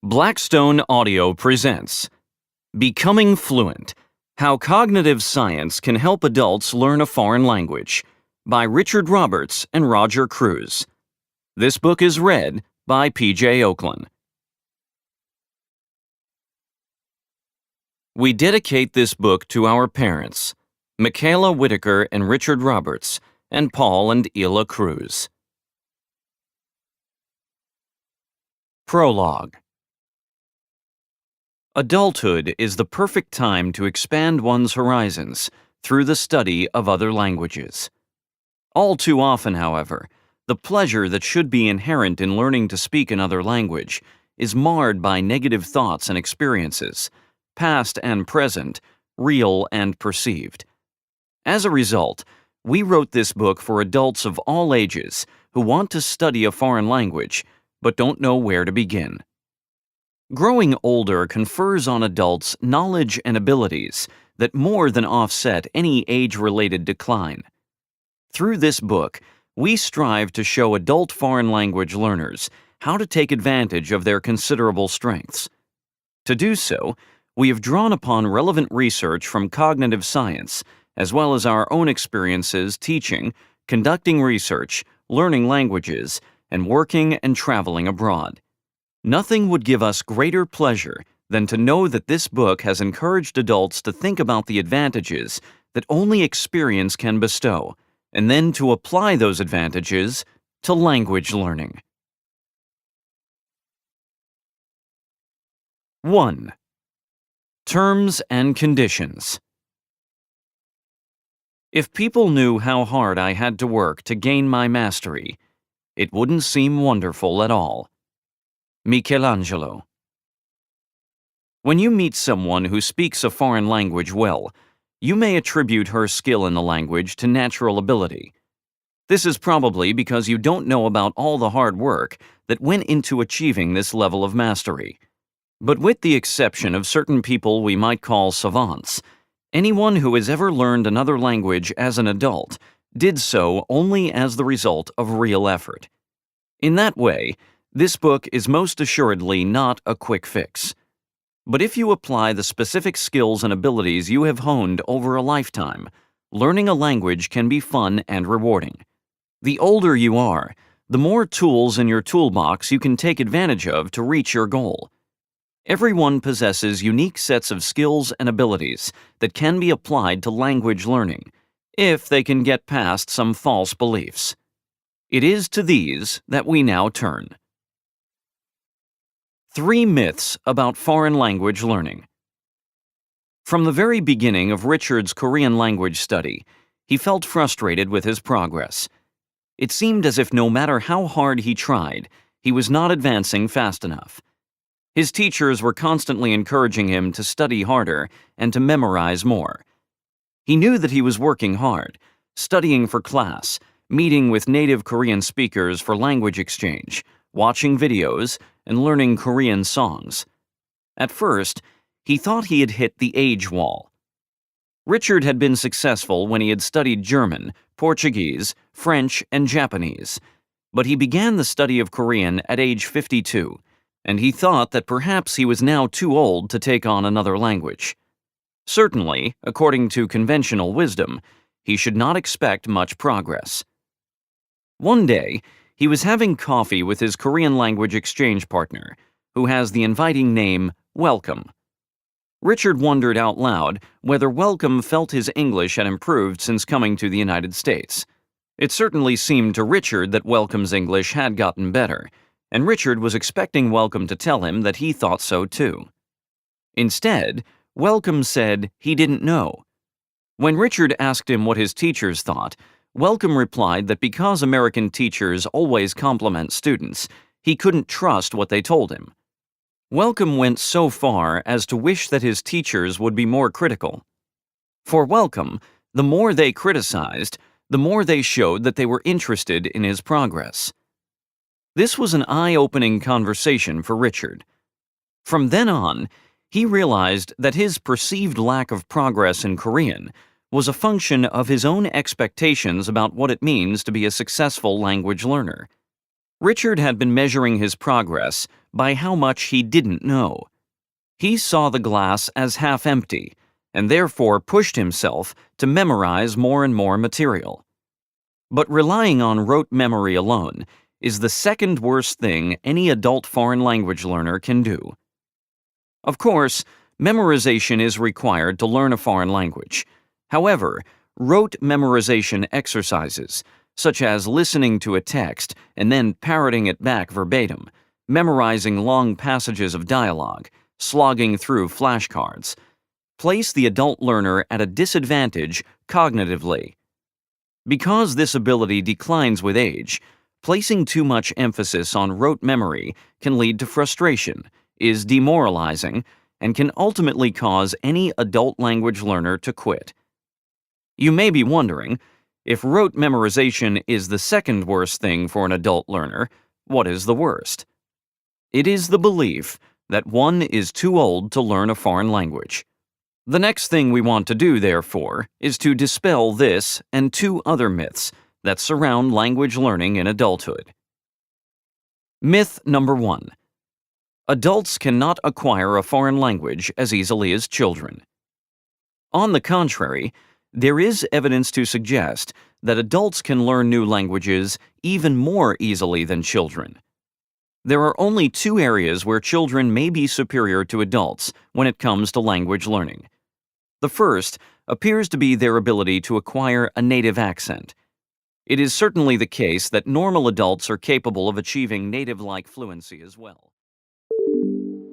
Blackstone Audio presents Becoming Fluent: How Cognitive Science Can Help Adults Learn a Foreign Language by Richard Roberts and Roger Kreuz. This book is read by P.J. Oakland. We dedicate this book to our parents, Michaela Whitaker and Richard Roberts, and Paul and Ela Kreuz. Prologue. Adulthood is the perfect time to expand one's horizons through the study of other languages. All too often, however, the pleasure that should be inherent in learning to speak another language is marred by negative thoughts and experiences, past and present, real and perceived. As a result, we wrote this book for adults of all ages who want to study a foreign language but don't know where to begin. Growing older confers on adults knowledge and abilities that more than offset any age-related decline. Through this book, we strive to show adult foreign language learners how to take advantage of their considerable strengths. To do so, we have drawn upon relevant research from cognitive science, as well as our own experiences teaching, conducting research, learning languages, and working and traveling abroad. Nothing would give us greater pleasure than to know that this book has encouraged adults to think about the advantages that only experience can bestow, and then to apply those advantages to language learning. 1. Terms and conditions. If people knew how hard I had to work to gain my mastery, it wouldn't seem wonderful at all. Michelangelo. When you meet someone who speaks a foreign language well, you may attribute her skill in the language to natural ability. This is probably because you don't know about all the hard work that went into achieving this level of mastery. But with the exception of certain people we might call savants, anyone who has ever learned another language as an adult did so only as the result of real effort. In that way, this book is most assuredly not a quick fix. But if you apply the specific skills and abilities you have honed over a lifetime, learning a language can be fun and rewarding. The older you are, the more tools in your toolbox you can take advantage of to reach your goal. Everyone possesses unique sets of skills and abilities that can be applied to language learning, if they can get past some false beliefs. It is to these that we now turn. 3 myths about foreign language learning. From the very beginning of Richard's Korean language study, he felt frustrated with his progress. It seemed as if no matter how hard he tried, he was not advancing fast enough. His teachers were constantly encouraging him to study harder and to memorize more. He knew that he was working hard, studying for class, meeting with native Korean speakers for language exchange, watching videos, and learning Korean songs. At first, he thought he had hit the age wall. Richard had been successful when he had studied German, Portuguese, French, and Japanese, but he began the study of Korean at age 52, and he thought that perhaps he was now too old to take on another language. Certainly, according to conventional wisdom, he should not expect much progress. One day, he was having coffee with his Korean language exchange partner, who has the inviting name Welcome. Richard wondered out loud whether Welcome felt his English had improved since coming to the United States. It certainly seemed to Richard that Welcome's English had gotten better, and Richard was expecting Welcome to tell him that he thought so too. Instead, Welcome said he didn't know. When Richard asked him what his teachers thought, Welcome replied that because American teachers always compliment students, he couldn't trust what they told him. Welcome went so far as to wish that his teachers would be more critical. For Welcome, the more they criticized, the more they showed that they were interested in his progress. This was an eye-opening conversation for Richard. From then on, he realized that his perceived lack of progress in Korean was a function of his own expectations about what it means to be a successful language learner. Richard had been measuring his progress by how much he didn't know. He saw the glass as half empty, and therefore pushed himself to memorize more and more material. But relying on rote memory alone is the second worst thing any adult foreign language learner can do. Of course, memorization is required to learn a foreign language. However, rote memorization exercises, such as listening to a text and then parroting it back verbatim, memorizing long passages of dialogue, slogging through flashcards, place the adult learner at a disadvantage cognitively. Because this ability declines with age, placing too much emphasis on rote memory can lead to frustration, is demoralizing, and can ultimately cause any adult language learner to quit. You may be wondering, if rote memorization is the second worst thing for an adult learner, what is the worst? It is the belief that one is too old to learn a foreign language. The next thing we want to do, therefore, is to dispel this and two other myths that surround language learning in adulthood. Myth number 1. Adults cannot acquire a foreign language as easily as children. On the contrary, there is evidence to suggest that adults can learn new languages even more easily than children. There are only two areas where children may be superior to adults when it comes to language learning. The first appears to be their ability to acquire a native accent. It is certainly the case that normal adults are capable of achieving native-like fluency as well.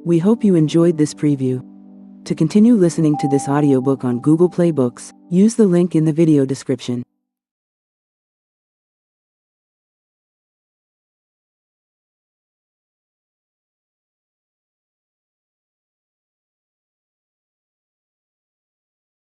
We hope you enjoyed this preview. To continue listening to this audiobook on Google Play Books, use the link in the video description.